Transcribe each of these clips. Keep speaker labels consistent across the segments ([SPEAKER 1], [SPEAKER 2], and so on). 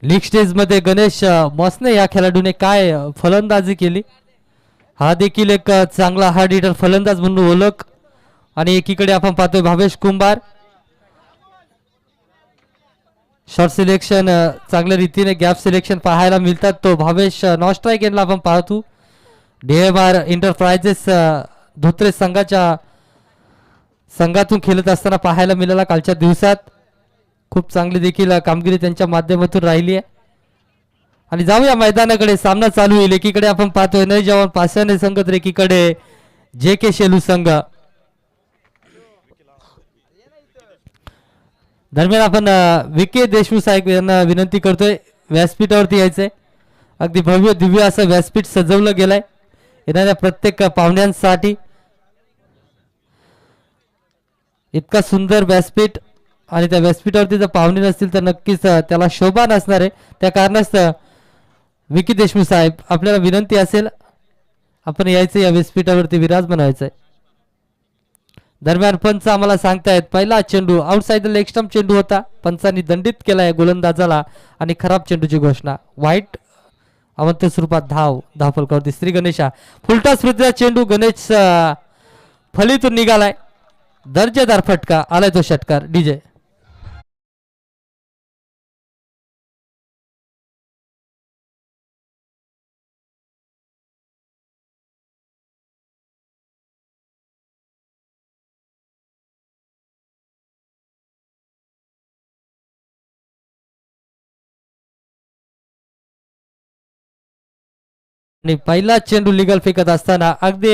[SPEAKER 1] League stage मध्ये गणेश मसने या खेळाडूने काय फलंदाजी केली. हा देखील एक चांगला हार्ड हिटर फलंदाज म्हणून ओळख. आणि एकीकडे आपण पाहतोय भावेश कुंभार शॉर्ट सिलेक्शन चांगल्या रीतीने गॅप सिलेक्शन पाहायला मिळतात. तो भावेश नॉन स्ट्राईक एंडला आपण पाहतो. DMR एंटरप्राइजेस धोत्रे संघातून खेळत असताना पाहायला मिळाला कालच्या दिवसात. खूप चांगली देखील कामगिरी त्यांच्या माध्यमातून राहिली आहे. आणि जाऊया मैदानाकडे. सामना चालू होईल. एकीकडे आपण पाहतोय नय जवान पाषाणे संघ तर एकीकडे JK शेलू संघ. दरम्यान आपण VK देशमुख साहेब यांना विनंती करतोय व्यासपीठावरती यायचंय. अगदी भव्य दिव्य असं व्यासपीठ सजवलं गेलंय येणाऱ्या प्रत्येक पाहुण्यांसाठी. इतका सुंदर व्यासपीठ आणि त्या व्यासपीठावरती जर पाहुणे नसतील तर नक्कीच त्याला शोभा नसणार आहे. त्या कारणास्तव VK देशमुख साहेब आपल्याला विनंती असेल आपण यायचं या व्यासपीठावरती विराजमान व्हायचंय. दरम्यान पंच आम्हाला सांगतायत पहिला चेंडू आउटसाइड द लेग स्टंप चेंडू होता. पंचांनी दंडित केलाय गोलंदाजाला आणि खराब चेंडूची घोषणा. वाईट अवंत स्वरूपात धावफलकावरती श्री गणेशा. फुलटा स्मृतीचा चेंडू गणेश फलीतून निघालाय. दर्जेदार फटका आलाय तो षटकार. DJ आणि पहिला चेंडू लिगल फेकत असताना अगदी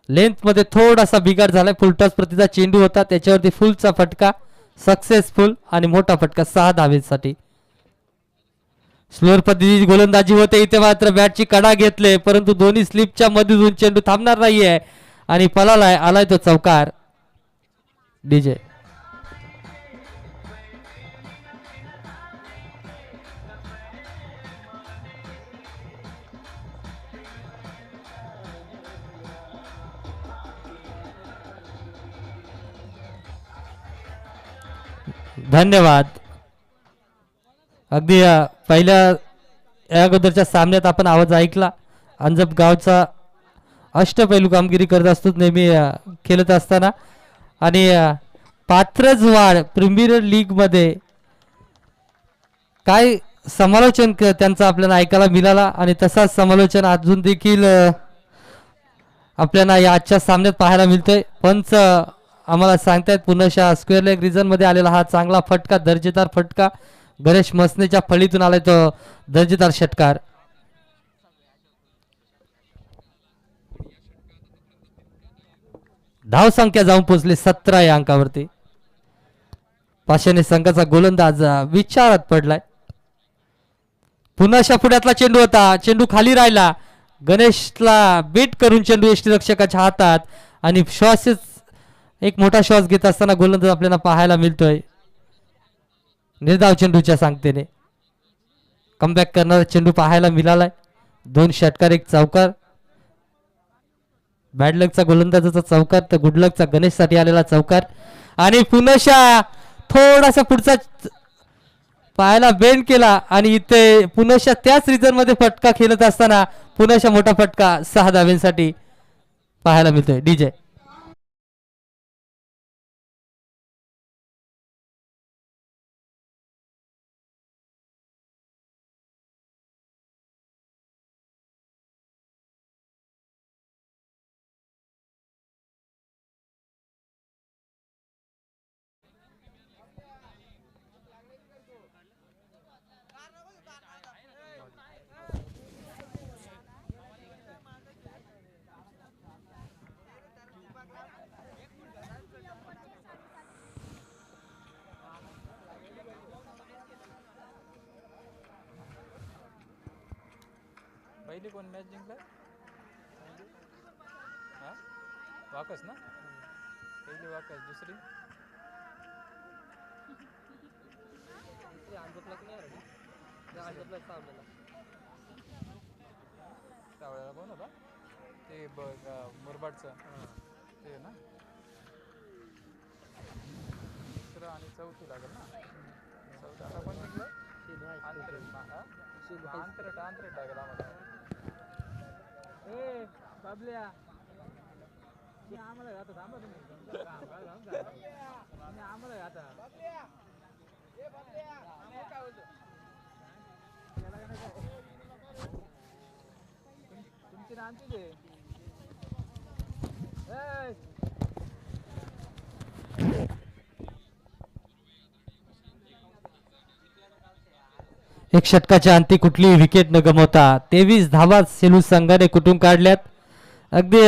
[SPEAKER 1] लेंथ मध्ये थोडासा बिघाड झालाय. फुलटॉस प्रतीचा चेंडू होता त्याच्यावरती फुलचा फटका सक्सेसफुल आणि मोठा फटका 6 धावेसाठी. स्लोअर पद्धतीची गोलंदाजी होते इथे मात्र बॅटची कडा घेतले परंतु दोन्ही स्लिपच्या मधून चेंडू थांबणार नाहीये आणि पळालाय. आलाय तो चौकार. DJ धन्यवाद. अगदी पहिल्या या अगोदरच्या सामन्यात आपण आवाज ऐकला. अंजप गावचा अष्टपैलू कामगिरी करत असतो नेहमी खेळत असताना. आणि पात्रजवाड प्रीमियर लीग मध्ये काय समालोचन त्यांचं आपल्याला ऐकायला मिळाला आणि तसाच समालोचन अजून देखील आपल्याला या आजच्या सामन्यात पाहायला मिळतोय. पंच आम्हाला सांगतायत पुन्हा स्क्वेअर लेग रिजन मध्ये आलेला हा चांगला फटका दर्जेदार फटका गणेश मसनेच्या फळीतून आलाय तो दर्जेदार षटकार. धाव संख्या जाऊन पोहोचली 17 या अंकावरती. पाषाणे संघाचा गोलंदाज विचारात पडलाय. पुन्हा पुढ्यातला चेंडू होता. चेंडू खाली राहिला. गणेशला बीट करून चेंडू यष्टीरक्षकाच्या हातात आणि एक मोठा श्वास घेत असताना गोलंदाज आपल्याला पाहायला मिळतोय. निर्धाव चेंडूच्या सांगतेने कमबॅक करणारा चेंडू पाहायला मिळालाय. 2 षटकार 1 चौकार. बॅड लकचा गोलंदाजाचा चौकार तर गुड लकचा गणेश साठी आलेला चौकार. आणि पुन्हा थोडासा पुढचा पायाला बेंड केला आणि इथे पुन्हा त्याच रिझन मध्ये फटका खेळत असताना पुन्हा मोठा फटका 6 धाव्यांसाठी पाहायला मिळतोय. DJ
[SPEAKER 2] पहिली कोण मॅच जिंकला? हां वाकस ना. पहिली वाकस. दुसरी त्यावेळेला कोण होता ते मुरबाडचं ते ना. दुसरं आणि चौथी लागेल ना. चौथी आता कोण जिंकलं?
[SPEAKER 1] एक षटकाच्या अंती कुठलीही विकेट न गमवता 23 धावा सेलू संघाने कुठून काढल्यात. अगदी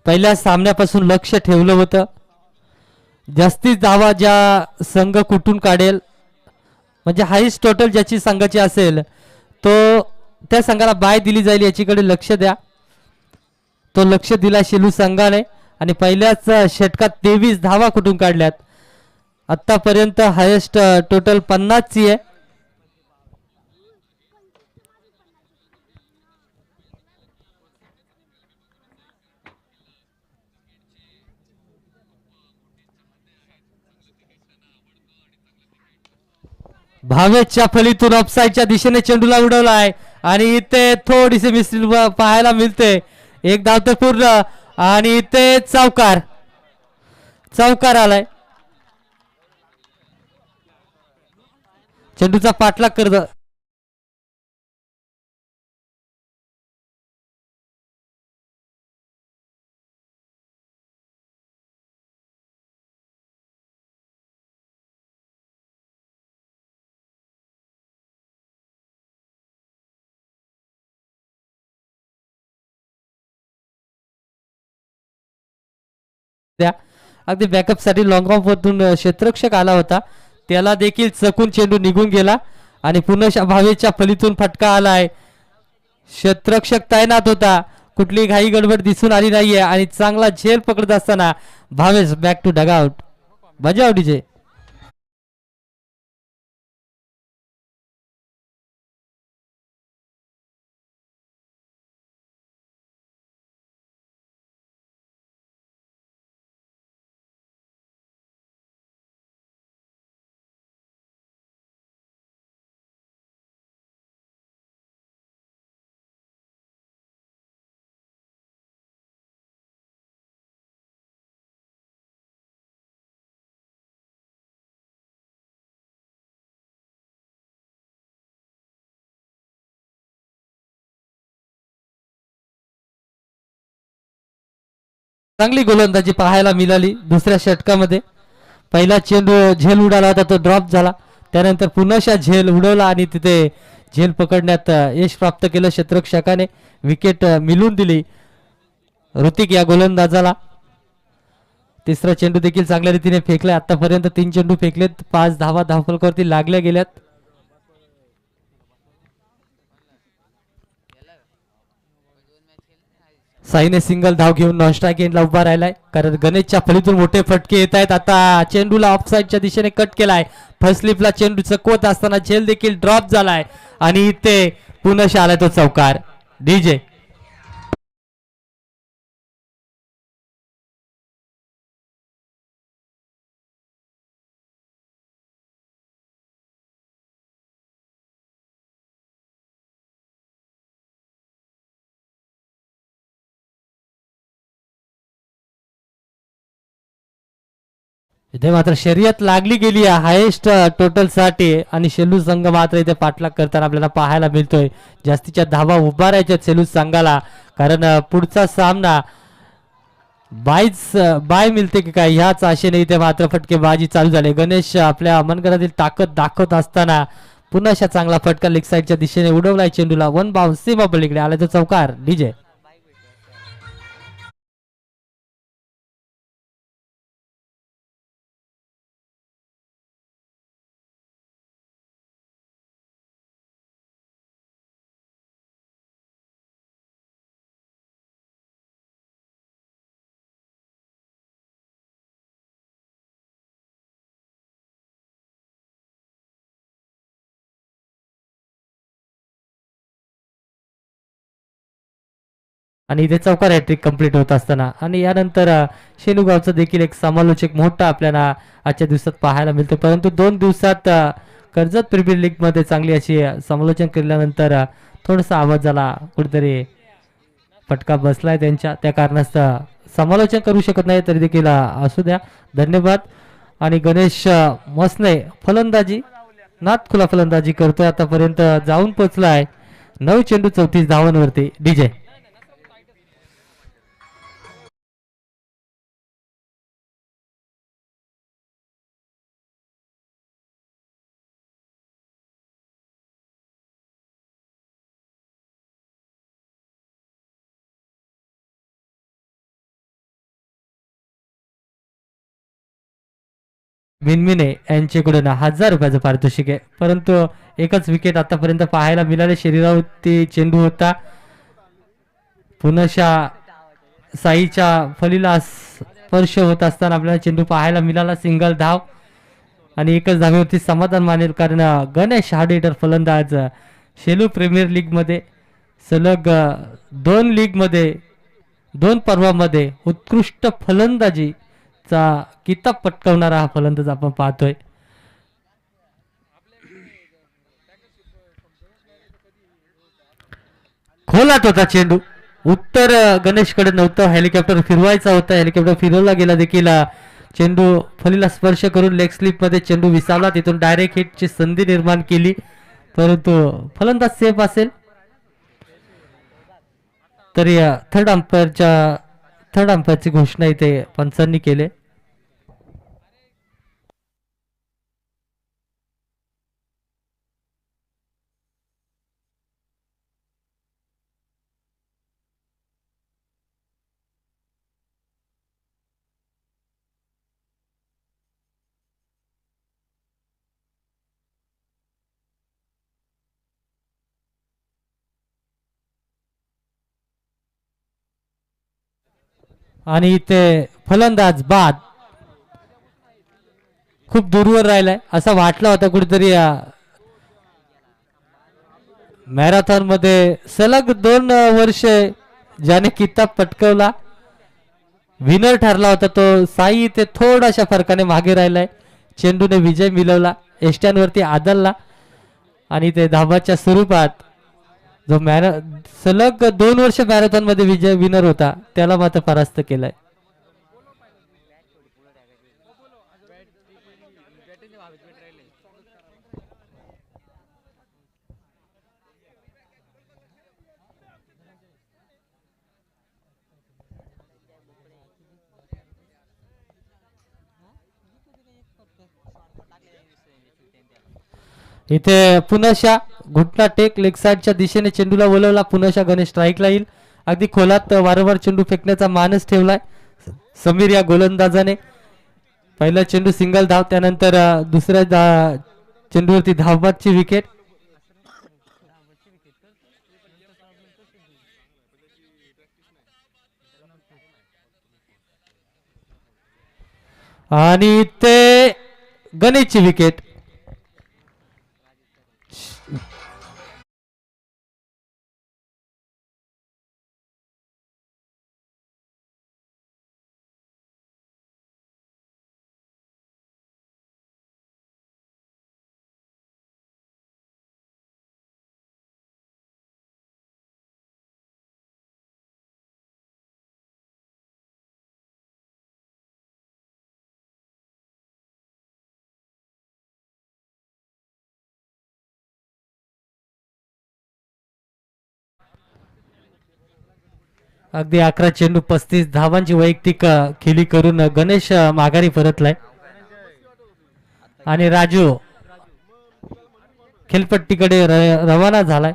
[SPEAKER 1] पहिल्या सामन्यापासून लक्ष ठेवलं होतं जास्तीत धावा ज्या संघ कुठून काढेल म्हणजे हाईस्ट टोटल ज्याची संघाची असेल तो त्या संघाला बाय दिली जाईल याचीकडे लक्ष द्या. तो लक्ष दिला शेलू संघाने आणि पहिल्याच षटकात 23 धावा कुठून काढल्यात. आतापर्यंत हायेस्ट टोटल 50 ची आहे. भावेशच्या फलीतून ऑफसाईडच्या दिशेने चेंडूला उडवलाय आणि इथे थोडीशी मिस्टेक पाहायला मिळते. एक धाव तर पूर्ण आणि इथे चौकार आलाय. चेंडूचा पाठलाग करत अगदी बॅकअप साठी लॉंग ऑफ वरतून क्षेत्ररक्षक आला होता त्याला देखील चकून चेंडू निघून गेला आणि पुन्हा भावेच्या फलीतून फटका आलाय. क्षेत्ररक्षक तैनात होता कुठली घाई गडबड दिसून आली नाहीये आणि चांगला झेल पकडत असताना भावेश बॅक टू डगआउट. बजाव डीजे. चांगली गोलंदाजी पाहायला मिळाली दुसऱ्या षटकामध्ये. पहिला चेंडू झेल उडाला होता तो ड्रॉप झाला त्यानंतर पुन्हा झेल उडवला आणि तिथे झेल पकडण्यात यश प्राप्त केलं क्षेत्ररक्षकाने. विकेट मिळून दिली ऋतिक या गोलंदाजाला. तिसरा चेंडू देखील चांगल्या रीतीने फेकलाय. आतापर्यंत 3 चेंडू फेकलेत 5 धावा धावफलकावरती लागल्या गेल्यात. साईने सिंगल धाव घेऊन नॉन स्ट्राईक एंडला उभा राहिलाय कारण गणेशच्या फलीतून मोठे फटके येत आहेत. आता चेंडूला ऑफसाईडच्या दिशेने कट केलाय. फर्स्ट स्लिपला चेंडू चकवत असताना झेल देखील ड्रॉप झालाय आणि इथे पुन्हा आलाय तो चौकार. डीजे. इथे मात्र शर्यत लागली गेली आहे हायेस्ट टोटल साठी आणि शेलू संघ मात्र इथे पाठलाग करताना आपल्याला पाहायला मिळतोय. जास्तीच्या धावा उभारायच्या शेलू संघाला कारण पुढचा सामना बाय मिळते की काय ह्याच आशेने इथे मात्र फटकेबाजी चालू झाली. गणेश आपल्या मनगटातील ताकद दाखवत असताना पुन्हा चांगला फटका लेग साईडच्या दिशेने उडवलाय. चेंडूला 1 बाउन्स सीमा पलीकडे आला तो चौकार. डीजे. आणि इथे चौकार हॅट्रिक कंप्लीट होत असताना आणि यानंतर शेलूगावचं देखील एक समालोचक मोठा आपल्याला आजच्या दिवसात पाहायला मिळतो. परंतु 2 दिवसात कर्जत प्रीमियर लीग मध्ये चांगली अशी समालोचन केल्यानंतर थोडासा आवाजाला कुठेतरी फटका बसलाय त्यांच्या, त्या कारणास्तव समालोचन करू शकत नाही, तरी देखील असू द्या. धन्यवाद. आणि गणेश मसने फलंदाजी नादखुला फलंदाजी करतोय, आतापर्यंत जाऊन पोहोचलाय 9 चेंडू 34 धावांवरती. डीजे मिनमिने यांच्याकडून 1000 रुपयाचं पारितोषिक आहे, परंतु एकच विकेट आतापर्यंत पाहायला मिळाले. शरीरावरती चेंडू होता, पुनशा साईच्या फलीला स्पर्श होत असताना आपल्याला चेंडू पाहायला मिळाला. सिंगल धाव आणि एकच धावेवरती समाधान मानेल, कारण गणेश हार्डेटर फलंदाज शेलू प्रीमियर लीग मध्ये सलग 2 लीगमध्ये 2 पर्वामध्ये उत्कृष्ट फलंदाजीचा किताब पटकावणारा हा फलंदाज आपण पाहतोय. खोलात होता चेंडू, उत्तर गणेशकडे नव्हतं, हेलिकॉप्टर फिरवायचा होता, हेलिकॉप्टर फिरवला गेला देखील चेंडू फलीला स्पर्श करून लेग स्लिप मध्ये चेंडू विसावला, तिथून डायरेक्ट हिटची संधी निर्माण केली, परंतु फलंदाज सेफ असेल. तरी थर्ड अंपायरची घोषणा इथे पंचांनी केले. आणि इथे फलंदाज बाद खूप दूरवर राहिलाय, असं वाटलं होतं कुठेतरी. मॅरेथॉन मध्ये सलग 2 वर्ष ज्याने किताब पटकवला, विनर ठरला होता तो साई इथे थोड्याशा फरकाने मागे राहिलाय. चेंडूने विजय मिळवला, एष्ट्यांवरती आदलला आणि ते धाबाच्या स्वरूपात जो सलग 2 वर्ष मॅरेथॉन मध्ये विनर होता त्याला मात्र परास्त केलाय. इथे पुनशा घुटना टेक लेग साइडच्या दिशेने चेंडूला वळवला. पुनशा गणेश स्ट्राईकला येईल. अगदी खोलात वारंवार चेंडू फेकण्याचा मानस ठेवलाय समीर या गोलंदाजाने. पहिला चेंडू सिंगल धाव, त्यानंतर दुसऱ्या चेंडूवरती धावबादची विकेट. आणि ते गणेशची विकेट. अगदी 11 चेंडू 35 धावांची वैयक्तिक खेळी करून गणेश माघारी परतलाय आणि राजू खेळपट्टीकडे रवाना झालाय.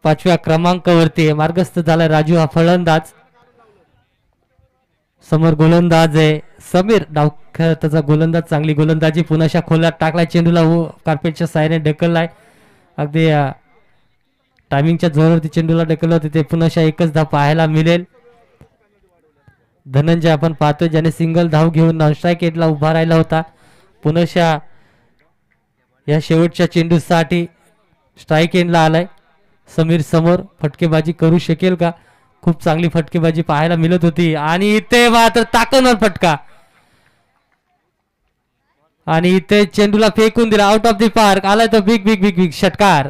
[SPEAKER 1] 5व्या क्रमांकावरती मार्गस्थ झालाय राजू हा फलंदाज. समोर गोलंदाज आहे समीर, डावखेळाचा गोलंदाज, चांगली गोलंदाजी. पुनशा खोलात टाकलाय, चेंडूला कार्पेटच्या साहाय्याने ढकललाय. अगदी टायमिंगच्या जोरावरती चेंडूला ढकललं, तिथे पुनशा एकच धाव पाहायला मिळेल. धनंजय आपण पाहतोय ज्याने सिंगल धाव घेऊन नॉन स्ट्राईक एटला उभा राहिला होता. पुनशा या शेवटच्या चेंडूसाठी स्ट्राईक एंडला आलाय. समीर समोर फटकेबाजी करू शकेल का? खूप चांगली फटकेबाजी पाहायला मिळत होती आणि इथे मात्र ताकदवर फटका. आणि इथे चेंडूला फेकून दिला आउट ऑफ द पार्क. आलाय तो बिग बिग बिग बिग षटकार.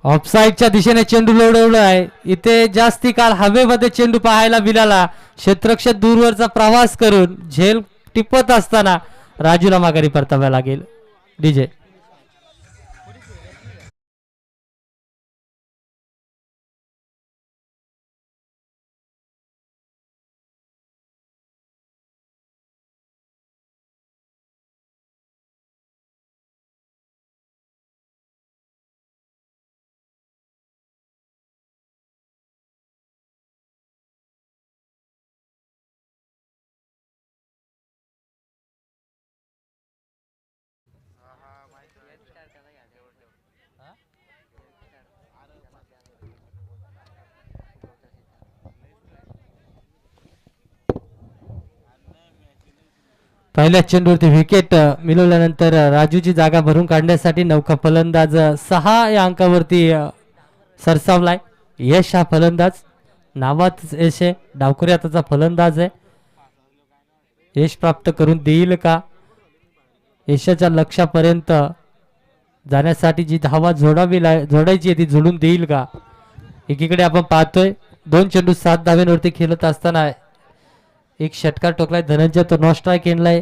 [SPEAKER 1] ऑफसाईडच्या दिशेने चेंडू लोढवला आहे. इथे जास्ती काळ हवेमध्ये चेंडू पाहायला मिळाला. क्षेत्ररक्षक दूरवरचा प्रवास करून झेल टिपत असताना राजूला माघारी परताव्या लागेल. डीजे पहिल्या चेंडूवरती विकेट मिळवल्यानंतर राजूची जागा भरून काढण्यासाठी नौका फलंदाज 6 या अंकावरती सरसावलाय. यश हा फलंदाज नावात यश आहे. डावखुरी हाताचा फलंदाज आहे. यश प्राप्त करून देईल का? यशाच्या लक्ष्यापर्यंत जाण्यासाठी जी धावा जोडायची आहे ती जोडून देईल का? एकीकडे आपण पाहतोय 2 चेंडू 7 धाव्यांवरती खेळत असताना एक षटकार टोकलाय धनंजय, तो नो स्ट्राईक एंडलाय.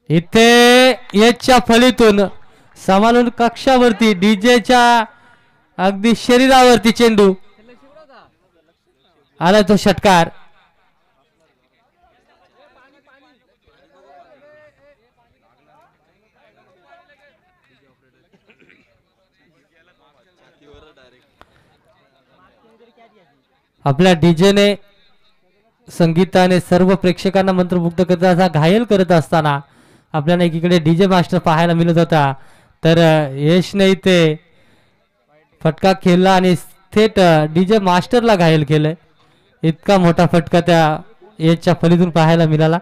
[SPEAKER 1] इथे एचच्या फलीतून समालोन कक्षावरती डीजेच्या अगदी शरीरावरती चेंडू आला, तो षटकार. आपल्या डीजेने संगीताने सर्व प्रेक्षकांना मंत्रमुग्ध करत असा घायल करत असताना आपल्याला एकीकडे डीजे मास्टर पाहायला मिळत होता. तर यशने इथे फटका खेळला आणि थेट डीजे मास्टरला घायल केलंय. इतका मोठा फटका त्या यशच्या फलीतून पाहायला मिळाला.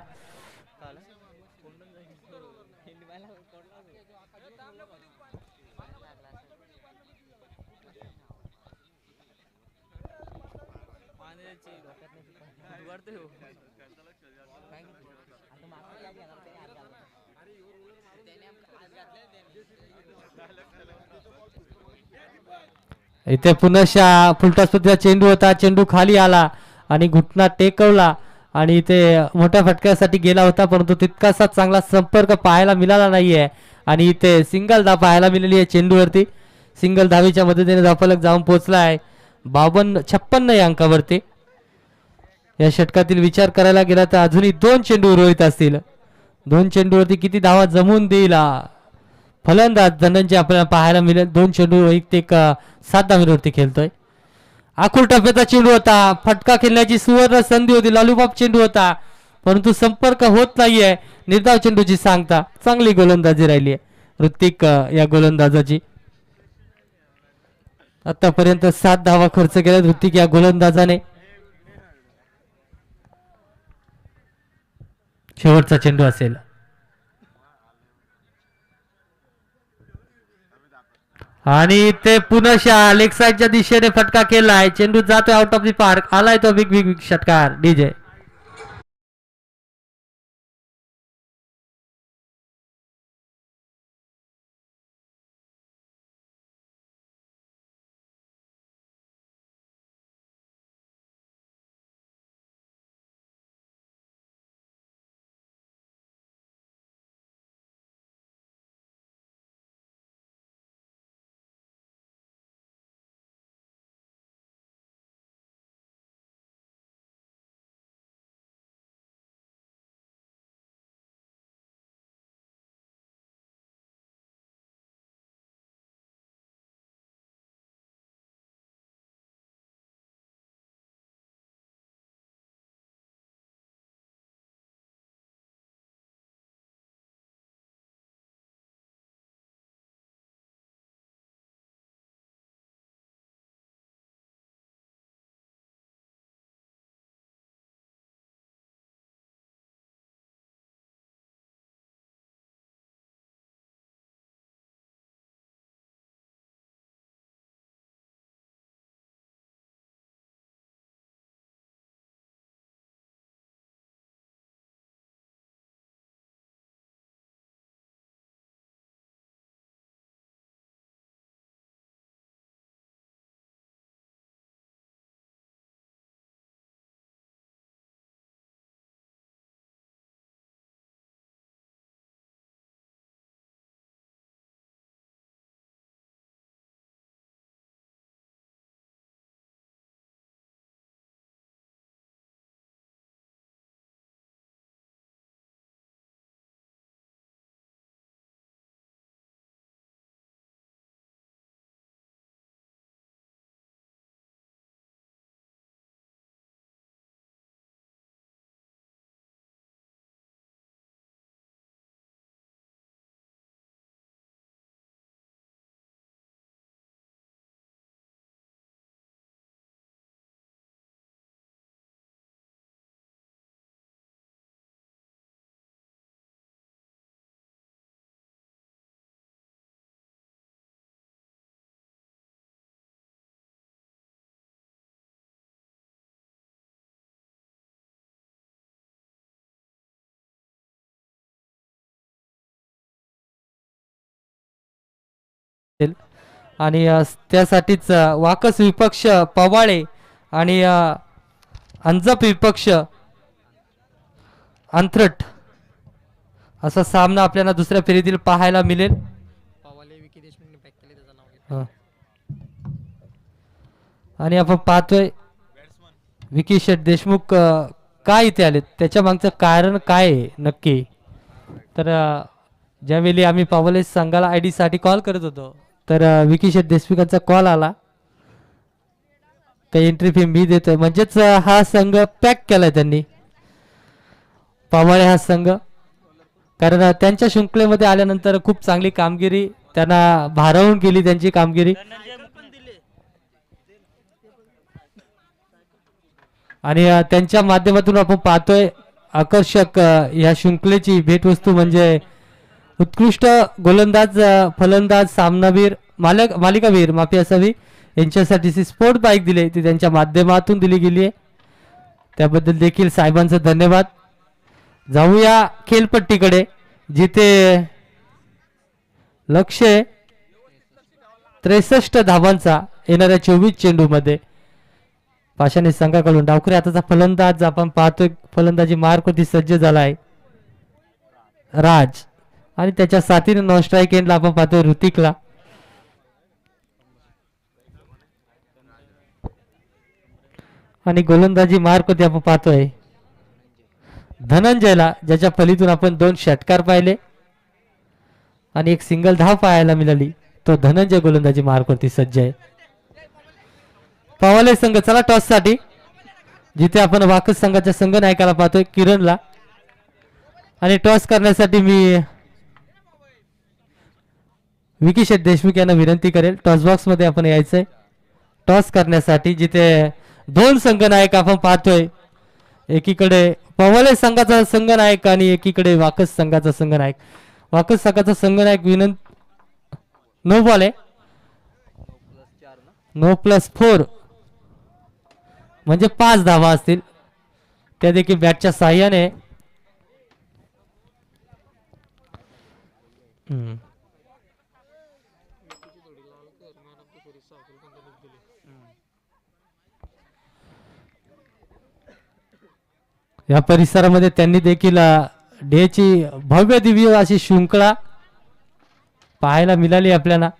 [SPEAKER 1] इथे पुन्हा फुलटॉस पद्धतीचा चेंडू होता. चेंडू खाली आला आणि घुटना टेकवला आणि इथे मोठ्या फटक्यासाठी गेला होता, परंतु तितकासा चांगला संपर्क पाहायला मिळाला नाहीये. आणि इथे सिंगल धाव पाहायला मिळाली आहे चेंडूवरती. सिंगल धावीच्या मदतीने धावफलक जाऊन पोहोचला आहे 56 या अंकावरती. या षटकातील विचार करायला गेला तर अजूनही 2 चेंडू उर्वरित असतील. 2 चेंडूवरती किती धावा जमवून देईल फलंदाज धनंजय आपल्याला पाहायला मिळेल. 2 चेंडू एक 7 धावांवरती खेळतोय. आखूर टप्प्याचा चेंडू होता. फटका खेळण्याची सुवर्ण संधी होती. लॉलीपॉप चेंडू होता, परंतु संपर्क होत नाहीये. निर्धाव चेंडूची सांगता. चांगली गोलंदाजी राहिली आहे ऋतिक या गोलंदाजाची. आतापर्यंत 7 धावा खर्च केल्या ऋतिक या गोलंदाजाने. शेवटचा चेंडू असेल. आणि ते पुन्हा लेग साईडच्या दिशेने फटका केलाय. चेंडू जातोय आउट ऑफ दी पार्क. आलाय तो बिग बिग षटकार डीजे. आणि त्यासाठीच वाकस विपक्ष पवाळे आणि अंजप विपक्ष अंथरट असा सामना आपल्याला दुसऱ्या फेरीतील पाहायला मिळेल. आणि आपण पाहतोय विकी शेठ देशमुख काय इथे आले, त्याच्या मागचं कारण काय आहे नक्की. तर ज्यावेळी आम्ही पावले संघाला आयडी साठी कॉल करत होतो तर विकी शेठ देशमुखांचा कॉल आला, काही एंट्री फी मी देतोय. म्हणजेच हा संघ पॅक केलाय त्यांनी, पावाळे हा संघ. कारण त्यांच्या शृंखलेमध्ये आल्यानंतर खूप चांगली कामगिरी त्यांना भारावून गेली त्यांची कामगिरी. आणि त्यांच्या माध्यमातून आपण पाहतोय आकर्षक या शृंखलेची भेटवस्तू म्हणजे उत्कृष्ट गोलंदाज, फलंदाज, सामनावीर, मालिकावीर माफी असावी यांच्यासाठी स्पोर्ट बाईक दिली ती त्यांच्या माध्यमातून दिली गेली आहे. त्याबद्दल देखील साहेबांचं धन्यवाद. जाऊया खेळपट्टीकडे जिथे लक्ष्य 63 धावांचा येणाऱ्या 24 चेंडूमध्ये पाषाणी संघाकडून. डावखरे आताचा फलंदाज आपण पाहतोय, फलंदाजी मार्कवरती सज्ज झाला आहे राज, आणि त्याच्या साथीने नॉन स्ट्राईक एंडला आपण पाहतोय ऋतिकला. आणि गोलंदाजी मार्कवरती आपण पाहतोय धनंजयला, ज्याच्या फलीतून आपण 2 षटकार पाहिले आणि 1 सिंगल धाव पाहायला मिळाली. तो धनंजय गोलंदाजी मार्कवरती सज्ज आहे. पावाले संघ चला टॉस साठी, जिथे आपण वाकस संघाच्या संघ नायकाला पाहतोय किरणला. आणि टॉस करण्यासाठी मी विकी शेठ देशमुख यांना विनंती करेल टॉस बॉक्स मध्ये आपण यायचंय टॉस करण्यासाठी, जिथे 2 संघ नायक आपण पाहतोय. एकीकडे पवाले संघाचा संघ नायक आणि एकीकडे वाकस संघाचा संघ नायक. वाकस संघाचा संघ नायक नो बॉल आहे 9+4 म्हणजे 5 धावा असतील, त्या देखील बॅटच्या साह्याने. या परिसरामध्ये त्यांनी देखील डेची भव्य दिव्य अशी शृंखला पाहायला मिळाली आपल्याला.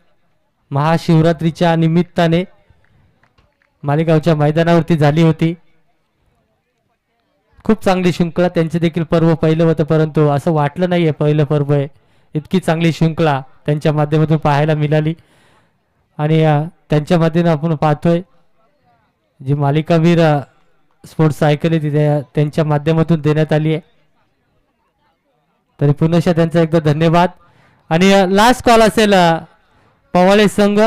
[SPEAKER 1] महाशिवरात्रीच्या निमित्ताने मालेगावच्या मैदानावरती झाली होती. खूप चांगली शृंखला. त्यांचे देखील पर्व पहिलं होतं, परंतु असं वाटलं नाहीये पहिलं पर्व आहे. इतकी चांगली शृंखला त्यांच्या माध्यमातून पाहायला मिळाली. आणि त्यांच्या माध्यमातून आपण पाहतोय जी मालिकावीर स्पोर्ट्स सायकल आहे ती त्यांच्या माध्यमातून देण्यात आली आहे. तरी पुन्हा त्यांचा एकदा धन्यवाद. आणि लास्ट कॉल असेल पवाळे संघ,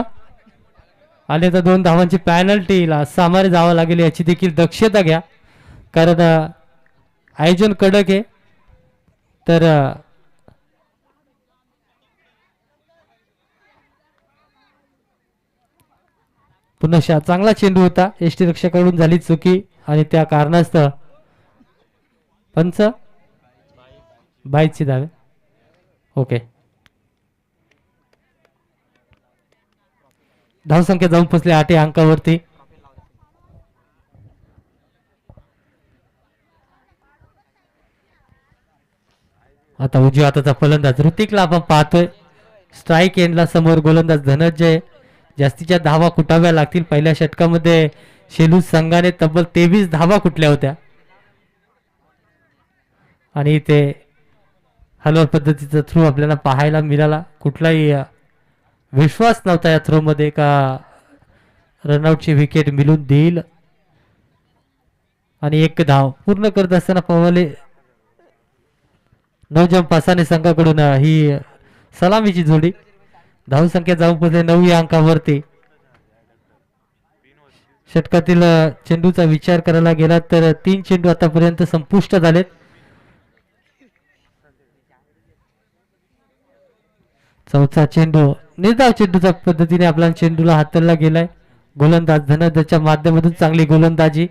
[SPEAKER 1] आणि तर 2 धावांची पॅनल्टीला सामोरे जावं लागेल याची देखील दक्षता घ्या, कारण आयोजन कडक आहे. तर पुन्हा चांगला चेंडू होता, एसटी रक्षकाकडून झाली चुकी आणि त्या कारणास्तव पंच बाईची धावे. ओके, धावसंख्या जाऊन पोचली 8 अंकावरती. आता उजव्या हाताचा फलंदाज ऋतिकला आपण पाहतोय. स्ट्राईक एंडला समोर गोलंदाज धनंजय. जास्तीच्या धावा कुटाव्या लागतील. पहिल्या षटकामध्ये शेलू संघाने तब्बल 23 धावा कुठल्या होत्या, आणि ते हलवल पद्धतीचा थ्रो आपल्याला पाहायला मिळाला. कुठलाही विश्वास नव्हता या थ्रो मध्ये का रनआउटची विकेट मिळून देईल. आणि 1 धाव पूर्ण करत असताना पवाले नवजम पासाने संघाकडून ही सलामीची जोडी. धावसंख्या जाऊन पोहोचले 9 या अंकावरती. षटकातील चेंडूचा विचार करायला गेला तर 3 चेंडू आतापर्यंत संपुष्ट झालेत. चौथा चेंडू निर्धाव चेंडूच्या पद्धतीने आपला चेंडूला हाताळला गेलाय. गोलंदाज धनंजयच्या माध्यमातून चांगली गोलंदाजी.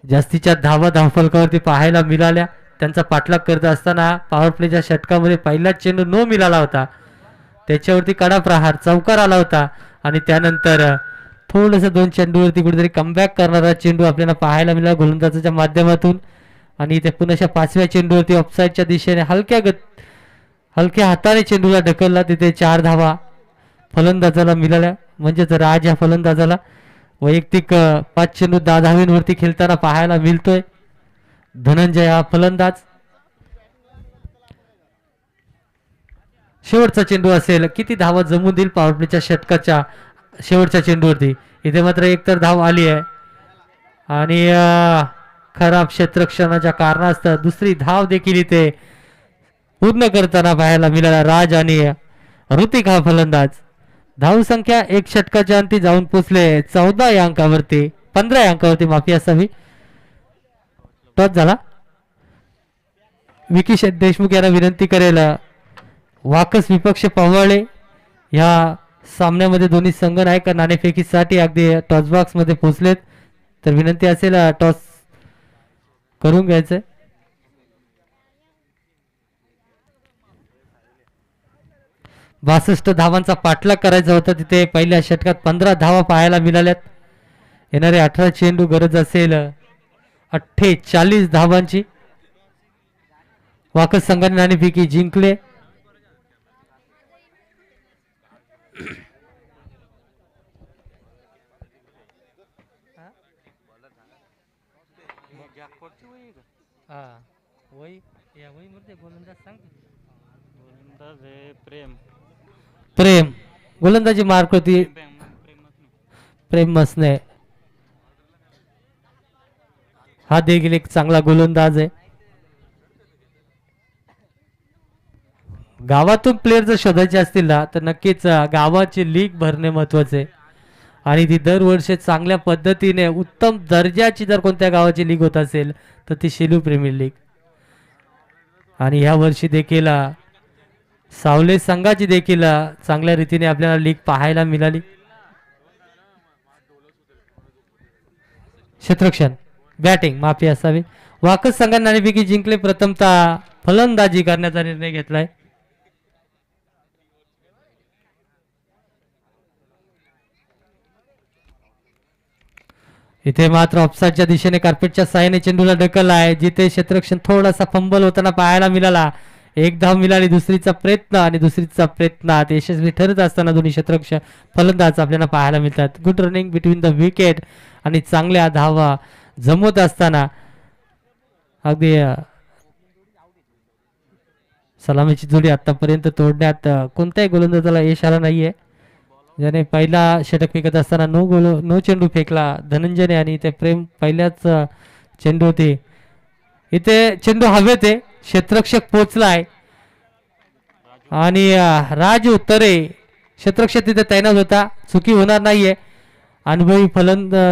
[SPEAKER 1] जास्तीच्या धावा धावफलकावरती पाहायला मिळाल्या. त्यांचा पाठलाग करत असताना पॉवर प्लेच्या षटकामध्ये पहिलाच चेंडू नो मिळाला होता, त्याच्यावरती कडा प्रहार चौकार आला होता. आणि त्यानंतर थोडंसं 2 चेंडूवरती कुठेतरी कमबॅक करणारा चेंडू आपल्याला पाहायला मिळाला गोलंदाजाच्या माध्यमातून. आणि इथे पुन्हा 5व्या चेंडूवरती ऑफसाईडच्या दिशेने हलक्या हाताने चेंडूला ढकलला. तिथे 4 धावा फलंदाजाला मिळाल्या. म्हणजेच राज या फलंदाजाला वैयक्तिक 5 चेंडू 10 धावेंवरती खेळताना पाहायला मिळतोय. धनंजय हा फलंदाज. शेवटचा चेंडू असेल, किती धावा जमून देईल पॉवर प्लेच्या षटकाच्या शेवटच्या चेंडूवरती. इथे मात्र एक तर धाव आली आहे, आणि खराब क्षेत्ररक्षणाच्या कारणास्तव दुसरी धाव देखील इथे पूर्ण करताना पाहायला मिळाला. राज आणि ऋतिक हा फलंदाज. धावसंख्या 1 षटकाच्या अंती जाऊन पोचले 14 या अंकावरती, 15 या अंकावरती माफी असावी. टॉस झाला. विकी देशमुख यांना विनंती करेल, वाकस विपक्ष पवाळे ह्या सामन्यामध्ये दोन्ही संघ नायक नाणेफेकीसाठी अगदी टॉस बॉक्स मध्ये पोहोचलेत, तर विनंती असेल टॉस करून घ्यायचंय. बासष्ट धावांचा पाठलाग करायचा होता. तिथे पहिल्या षटकात 15 धावा पाहायला मिळाल्यात. येणारे 18 चेंडू गरज असेल 48 धावांची. वाकस संघाने नाणेफेकी जिंकले. प्रेम गोलंदाजी मार्क होती. प्रेम मसने हा देखील एक चांगला गोलंदाज आहे. गावातून प्लेयर जर शोधायचे असतील ना तर नक्कीच गावाची लीग भरणे महत्वाचे आहे, आणि ती दरवर्षी चांगल्या पद्धतीने उत्तम दर्जाची जर कोणत्या गावाची लीग होत असेल तर ती शेलू प्रीमियर लीग. आणि ह्या वर्षी देखील सावले संघाची देखील चांगल्या रीतीने आपल्याला लीग पाहायला मिळाली. क्षेत्ररक्षण बॅटिंग माफी असावी. वाकस संघाने नाणेफेकी जिंकले. प्रथमतः फलंदाजी करण्याचा निर्णय घेतलाय. इथे मात्र ऑफसाईडच्या दिशेने कार्पेटच्या साहाय्याने चेंडूला ढकलला आहे, जिथे क्षेत्ररक्षण थोडासा फंबल होताना पाहायला मिळाला. एक धाव मिळाली. दुसरीचा प्रयत्न आणि दुसरीचा प्रयत्नात यशस्वी ठरत असताना दोन्ही क्षेत्ररक्षण फलंदाज आपल्याला पाहायला मिळतात. Good running between the wicket आणि चांगल्या धावा जमवत असताना अगदी सलामीची जोडी आतापर्यंत तोडण्यात कोणत्याही गोलंदाजाला यश आलं नाहीये. ज्याने पहिला षटक फेकत असताना नो चेंडू फेकला धनंजयने आणि इथे प्रेम पहिल्याच चेंडू होते. इथे चेंडू हवेत आहे. क्षेत्ररक्षक पोहोचलाय आणि राज उत्तरे क्षेत्ररक्षक तिथे तैनात होता. चुकी होणार नाहीये. अनुभवी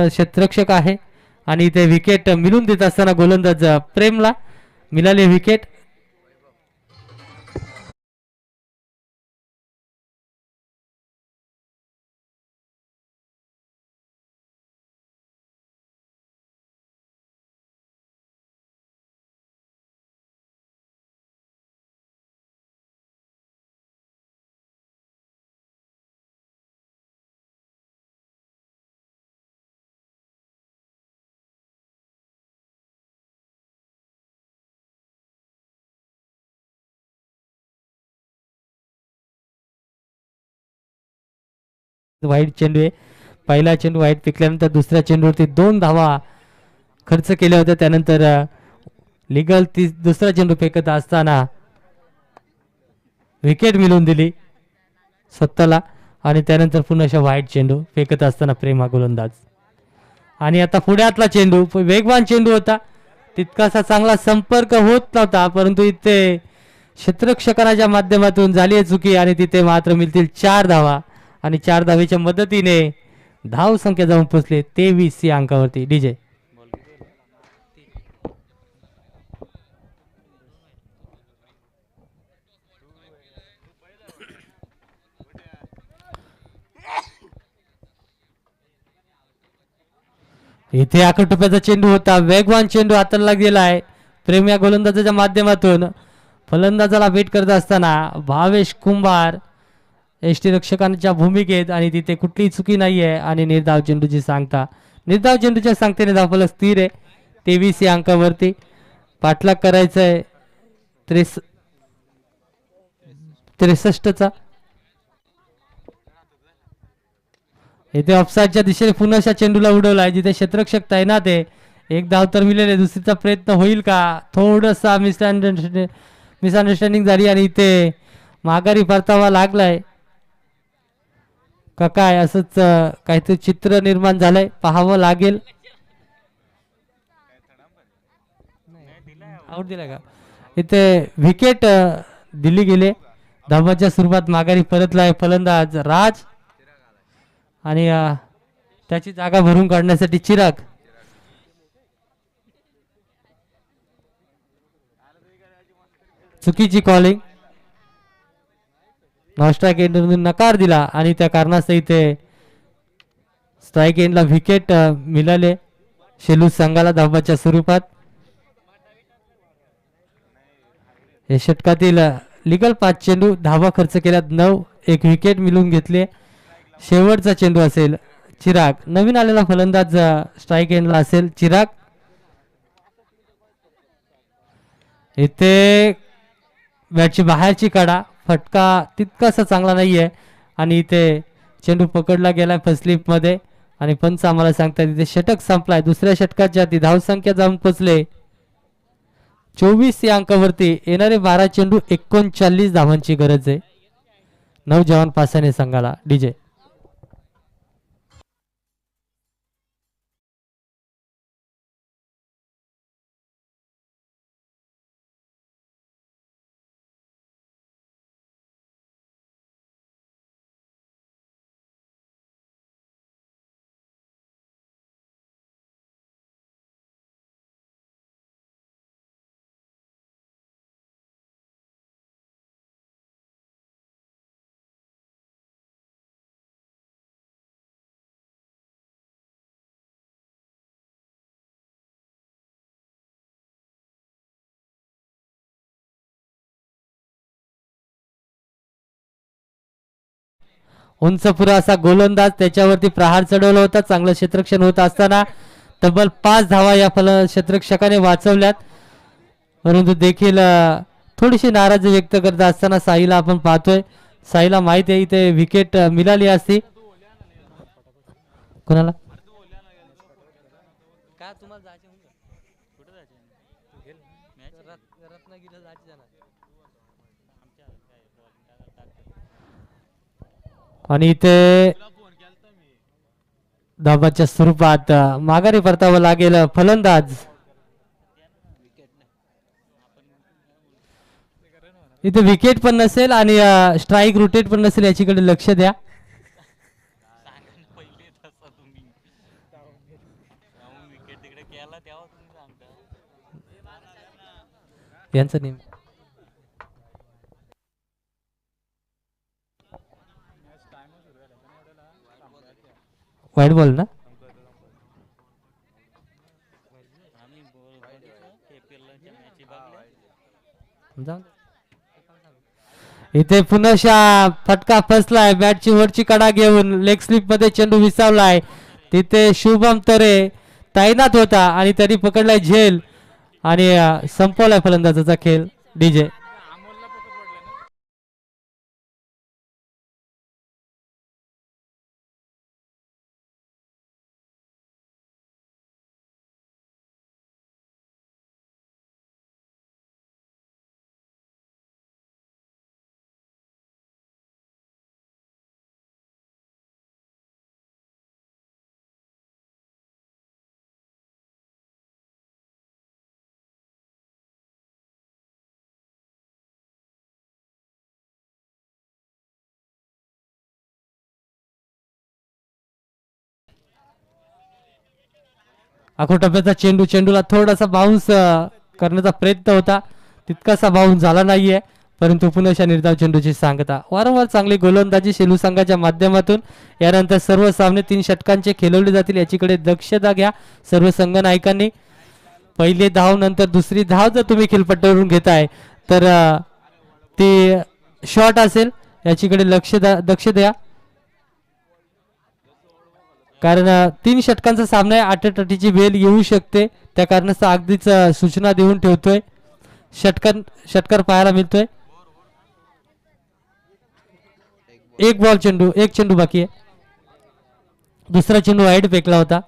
[SPEAKER 1] क्षेत्ररक्षक आहे आणि इथे विकेट मिळून देत असताना गोलंदाज प्रेमला मिळाले विकेट. वाईट चेंडू आहे. पहिला चेंडू वाईट फेकल्यानंतर दुसऱ्या चेंडूवरती 2 धावा खर्च केल्या होत्या. त्यानंतर लिगल दुसरा चेंडू फेकत असताना विकेट मिळवून दिली स्वतःला आणि त्यानंतर पुन्हा अशा वाईट चेंडू फेकत असताना प्रेमा गोलंदाज. आणि आता पुढ्यातला चेंडू वेगवान चेंडू होता. तितकासा चांगला संपर्क होत नव्हता, परंतु इथे क्षेत्ररक्षकाच्या माध्यमातून झाली आहे चुकी आणि तिथे मात्र मिळतील 4 धावा आणि 4 धावेच्या मदतीने धाव संख्या जाऊन पोहोचले 23 या अंकावरती. डीजे इथे आकटोप्याचा चेंडू होता. वेगवान चेंडू हाताला गेला आहे. प्रेम या गोलंदाजाच्या माध्यमातून फलंदाजाला वेट करत असताना भावेश कुंभार एष्टी रक्षकांच्या भूमिकेत आणि तिथे कुठलीही चुकी नाहीये आणि निर्धाव चेंडूची सांगता. निर्धाव चेंडूच्या सांगतेने धावफलक स्थिर आहे 23 या अंकावरती. पाठलाग करायचा आहे 63चा. इथे ऑफसाईडच्या दिशेने पुन्हा चेंडूला उडवलाय, जिथे क्षेत्ररक्षक तैनात आहे. एक धाव तर मिळाले. दुसरीचा प्रयत्न होईल का? थोडसा मिसअंडरस्टँडिंग झाली आणि इथे माघारी परतावा लागलाय का काय असंच काहीतरी चित्र निर्माण झालंय. पाहावं लागेल. आउट दिला का? इथे विकेट दिली गेले. धावाच्या स्वरूपात माघारी परतलाय फलंदाज राज आणि त्याची जागा भरून काढण्यासाठी चिराग. चुकीची कॉलिंग. नॉस्ट्राईक एंडमधून नकार दिला आणि त्या कारणास्तव इथे स्ट्राईक एंडला विकेट मिळाले शेलू संघाला धावाच्या स्वरूपात. या षटकातील लिगल 5 चेंडू धावा खर्च केल्यात 9. एक विकेट मिळवून घेतले. शेवटचा चेंडू असेल चिराग. नवीन आलेला फलंदाज स्ट्राईक एंडला असेल चिराग. इथे बॅटची बाहेरची काढा. फटका तितकासा चांगला नाहीये आणि इथे चेंडू पकडला गेलाय फस्लिप मध्ये आणि पंच आम्हाला सांगतात इथे षटक संपलाय. दुसऱ्या षटकाच्या ती धावसंख्या जाऊन पोचले 24 या अंकावरती. येणारे 12 चेंडू 39 धावांची गरज आहे 9 जवान पासाने संघाला. डीजे उंच पुरा असा गोलंदाज, त्याच्यावरती प्रहार चढवला होता. चांगलं क्षेत्ररक्षण होत असताना तब्बल 5 धावा या क्षेत्ररक्षकाने वाचवल्यात. परंतु देखील थोडीशी नाराजी व्यक्त करत असताना साईला आपण पाहतोय. साईला माहिती आहे इथे विकेट मिळाली असती. कोणाला
[SPEAKER 3] का तुम्हाला जायचे म्हणजे कुठे जायचे तू गेल मॅच रत्नागिरीला जायचे जाणार आमच्या काय बॉलिंग टाकतात.
[SPEAKER 1] आणि इथे धाबाच्या स्वरूपात माघारी परतावं लागेल फलंदाज. इथे विकेट पण नसेल आणि स्ट्राईक रोटेट पण नसेल, याच्याकडे लक्ष द्या.
[SPEAKER 3] पहिले तसं तुम्ही विकेट तिकडे केला तेव्हा तुम्ही सांगता
[SPEAKER 1] यांचं नेम वाईट बॉल ना.
[SPEAKER 3] आम्ही केपीएलच्या मॅची बघल्या.
[SPEAKER 1] जाऊ दे. इथे पुन्हा फटका फसलाय. बॅटची वरची कडा घेऊन लेग स्लिप मध्ये चेंडू विसावलाय. तिथे शुभम तरे तैनात होता आणि तरी पकडलाय झेल आणि संपवलाय फलंदाजाचा खेळ. डीजे आखो टप्प्याचा चेंडूला थोडासा बाउन्स करण्याचा प्रयत्न होता. तितकासा बाउन्स झाला नाहीये. परंतु पुन्हा निर्धाव चेंडूची सांगता. वारंवार चांगली गोलंदाजी शेलू संघाच्या माध्यमातून. यानंतर सर्व सामने 3 षटकांचे खेळवले जातील, याचीकडे दक्षता घ्या सर्व संघ नायकांनी. पहिली धाव नंतर दुसरी धाव जर तुम्ही खेळपट्टीवरून घेताय तर ती शॉट असेल, याचीकडे दक्ष द्या. कारण 3 षटकांचा सामना आहे. अटीतटीची वेळ येऊ शकते, त्या कारणास्तव अगदीच सूचना देऊन ठेवतोय. षटकार पाहायला मिळतोय. एक चेंडू बाकी आहे. दुसरा चेंडू वाईट फेकला होता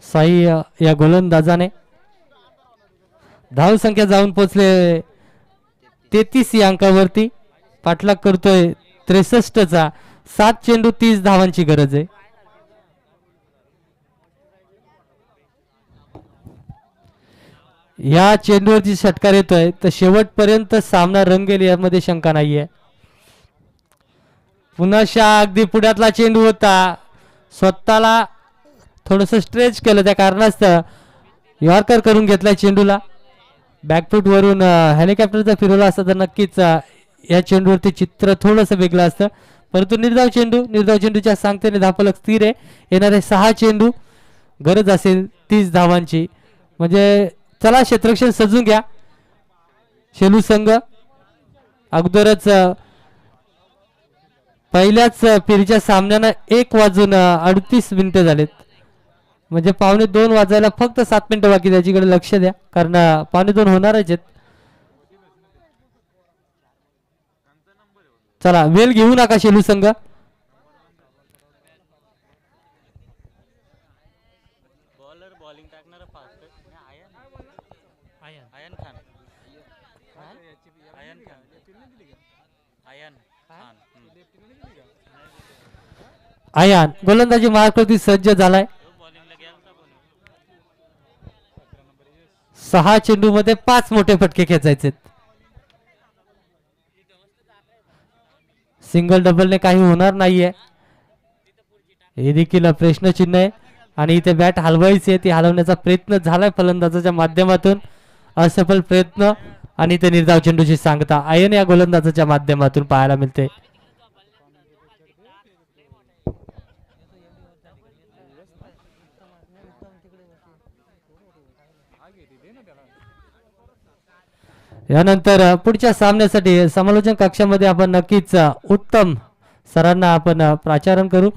[SPEAKER 1] साई या गोलंदाजाने. धाव संख्या जाऊन पोचले 33 या अंकावरती. पाठलाग करतोय 63चा. 7 चेंडू 30 धावांची गरज आहे. या चेंडूवरती षटकार येतोय तर शेवटपर्यंत सामना रंगेल यामध्ये शंका नाहीये. पुन्हा अगदी पुढ्यातला चेंडू होता. स्वतःला थोडस स्ट्रेच केलं, त्या कारणास्तव यॉर्कर करून घेतलाय चेंडूला. बॅकफूट वरून हेलिकॉप्टरचा फिरवला असता तर नक्कीच या चेंडूवरती चित्र थोडंसं वेगळं असतं. परंतु निर्धाव चेंडूच्या सांगतेने धापलक स्थिर आहे. येणारे 6 चेंडू गरज असेल 30 धावांची. म्हणजे चला क्षेत्ररक्षण सजून घ्या शेलू संघ. अगोदरच पहिल्याच फेरीच्या सामन्यानं 1:38 झालेत. म्हणजे 1:45 वाजायला फक्त 7 मिनिटं बाकी. त्याच्याकडे लक्ष द्या कारण 1:45 होणारच आहेत. चला वेळ घेऊ नका शेलू संघ.
[SPEAKER 3] बॉलिंग टाकणारा फास्ट आयन खान.
[SPEAKER 1] आयान गोलंदाजी मार्कवरती सज्ज झालाय. 6 चेंडू मध्ये 5 मोठे फटके खेचायचे. सिंगल डबलने काही होणार नाहीये, हे देखील प्रश्नचिन्ह आहे. आणि इथे बॅट हलवायची आहे, ती हलवण्याचा प्रयत्न झालाय फलंदाजाच्या माध्यमातून. असफल प्रयत्न आणि ते निर्धाव चेंडूची सांगता आयन या गोलंदाजाच्या माध्यमातून पाहायला मिळते. यानंतर पुढच्या सामन्यासाठी समालोचन कक्षामध्ये आपण नक्कीच उत्तम सरांना आपण प्राचारण करू.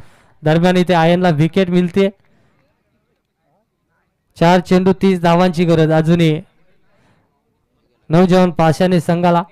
[SPEAKER 1] दरम्यान इथे आयनला विकेट मिळते. 4 चेंडू 30 धावांची गरज अजूनही नौजवान पाशाने संघाला.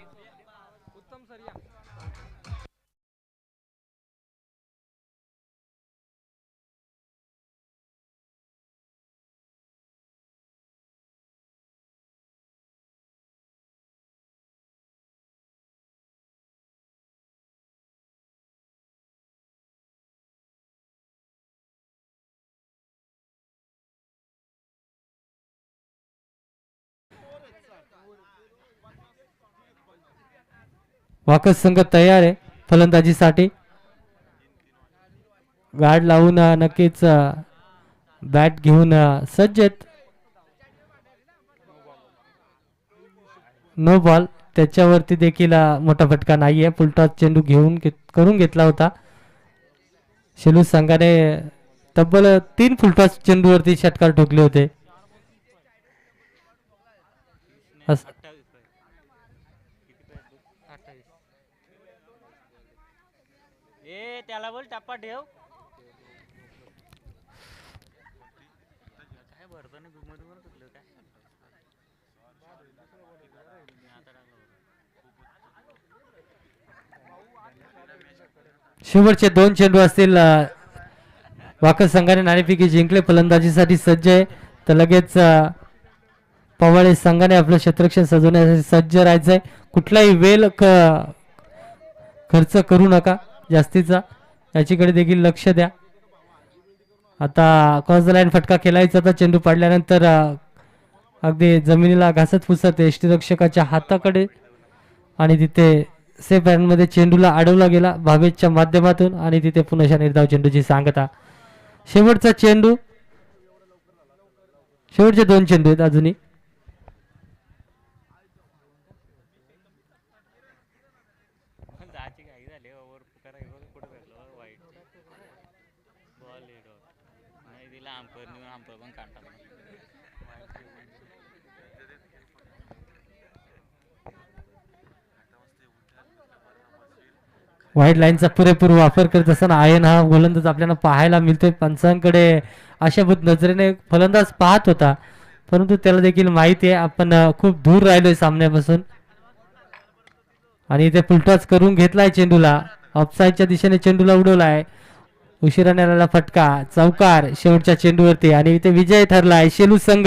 [SPEAKER 1] वाकस संघ तयार आहे फलंदाजीसाठी. गार्ड लावून नक्कीच बॅट घेऊन सज्ज आहेत. नो बॉल त्याच्यावरती देखील मोठा फटका नाहीये. फुलटॉस चेंडू करून घेतला होता. शेलू संघाने तब्बल 3 फुलटॉस चेंडूवरती षटकार ठोकले होते. अस-
[SPEAKER 3] 28. ए त्याला बोल टप्पा ठेव. काय भरताना घुमत घुमत कुठलं काय आता टाकलं बघ.
[SPEAKER 1] शेवटचे 2 चेंडू असतील. वाकस संघाने नाणेफेकी जिंकले. फलंदाजीसाठी सज्ज आहे. तर लगेच पवाळे संघाने आपलं क्षेत्ररक्षण सजवण्यासाठी सज्ज राहायचंय. कुठलाही वेळ खर्च करू नका जास्तीचा. याच्याकडे देखील लक्ष द्या. आता क्रॉस द लाईन फटका खेळायचा होता. चेंडू पडल्यानंतर अगदी जमिनीला घासत फुसत यष्टीरक्षकाच्या हाताकडे आणि तिथे सेफ मध्ये चेंडूला अडवला गेला भावेशच्या माध्यमातून आणि तिथे पुन्हा निर्धाव चेंडूची सांगता. शेवटचा चेंडू. शेवटचे 2 चेंडू आहेत अजूनही.
[SPEAKER 3] जायची घाई झाली ओव्हर करायला बघ कुठं भेटलं वाईट बॉल लेट नाही दिला आमपर नेऊन आमपर पण काढतात.
[SPEAKER 1] व्हाईट लाईनचा पुरेपूर वापर करत असताना आयन हा गोलंदाज आपल्याला पाहायला मिळतोय. पंचांकडे आशाभूत नजरेने फलंदाज पाहत होता परंतु त्याला देखील माहिती आहे आपण खूप दूर राहिलोय सामन्यापासून आणि इथे फुलटॉस करून घेतलाय चेंडूला. ऑफसाईडच्या दिशेने चेंडूला उडवलाय. उशिराने आलेला फटका चौकार शेवटच्या चेंडूवरती आणि इथे विजय ठरलाय शेलू संघ.